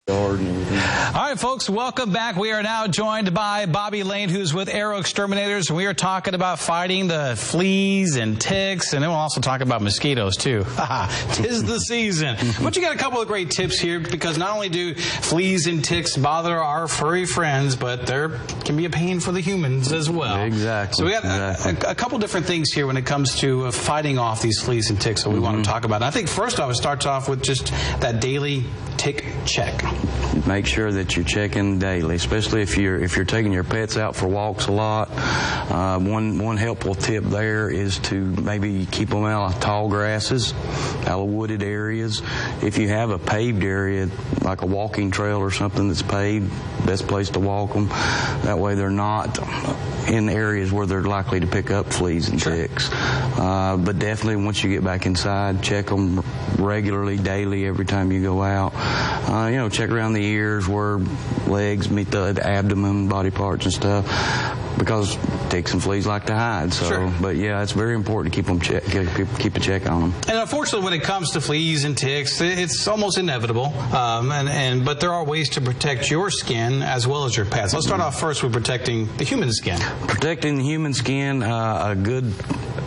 yard and everything. All right, folks, welcome back. We are now joined by Bobby Lane, who's with Exterminators, and we are talking about fighting the fleas and ticks, and then we'll also talk about mosquitoes, too. Tis the season. But you got a couple of great tips here, because not only do fleas and ticks bother our furry friends, but there can be a pain for the humans as well. Exactly. So we got a couple different things here when it comes to fighting off these fleas and ticks that we want to talk about. And I think first off, it starts off with just that daily tick check. Make sure that you're checking daily, especially if you're taking your pets out for walks a lot. One helpful tip there is to maybe keep them out of tall grasses, out of wooded areas. If you have a paved area, like a walking trail or something that's paved, best place to walk them. That way they're not in areas where they're likely to pick up fleas and ticks. But definitely once you get back inside, check them regularly, daily, every time you go out. Check around the ears where legs meet the abdomen, body parts and stuff, because ticks and fleas like to hide. So, But yeah, it's very important to keep a check on them. And unfortunately, when it comes to fleas and ticks, it's almost inevitable. But there are ways to protect your skin as well as your pets. Let's start off first with protecting the human skin. Protecting the human skin, a good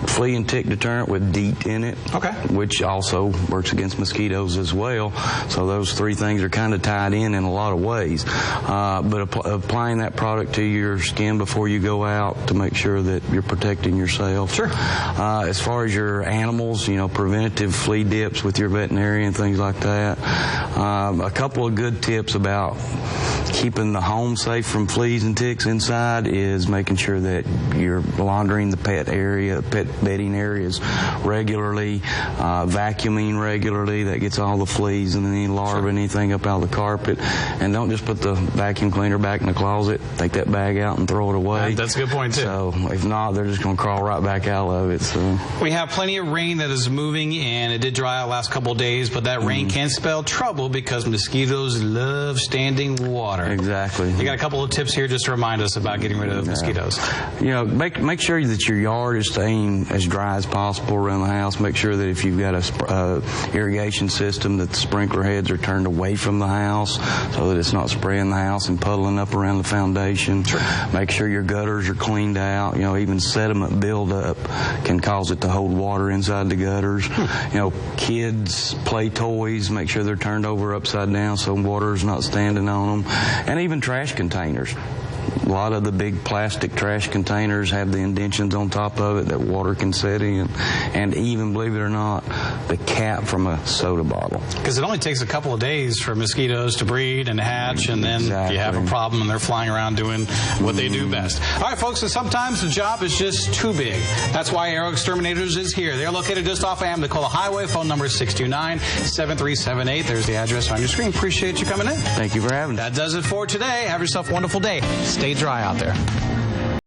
flea and tick deterrent with DEET in it, which also works against mosquitoes as well. So those three things are kind of tied in a lot of ways. But applying that product to your skin before you go out to make sure that you're protecting yourself. As far as your animals, preventative flea dips with your veterinarian, things like that. A couple of good tips about keeping the home safe from fleas and ticks inside is making sure that you're laundering the pet bedding areas regularly, vacuuming regularly. That gets all the fleas and any larvae, anything up out of the carpet. And don't just put the vacuum cleaner back in the closet. Take that bag out and throw it away. That's a good point, too. So if not, they're just going to crawl right back out of it. So we have plenty of rain that is moving, and it did dry out the last couple of days, but that rain can spell trouble because mosquitoes love standing water. Exactly. You got a couple of tips here just to remind us about getting rid of mosquitoes. Make sure that your yard is staying as dry as possible around the house. Make sure that if you've got a irrigation system, that the sprinkler heads are turned away from the house so that it's not spraying the house and puddling up around the foundation. Make sure your gutters are cleaned out. Even sediment buildup can cause it to hold water inside the gutters. Kids' play toys, make sure they're turned over upside down so water's not standing on them. And even trash containers. A lot of the big plastic trash containers have the indentions on top of it that water can set in. And even, believe it or not, the cap from a soda bottle. Because it only takes a couple of days for mosquitoes to breed and hatch, and then you have a problem and they're flying around doing what they do best. All right, folks, and sometimes the job is just too big. That's why Exterminators is here. They're located just off Amnicola Highway. Phone number is 629-7378. There's the address on your screen. Appreciate you coming in. Thank you for having us. That does it for today. Have yourself a wonderful day. Stay dry out there.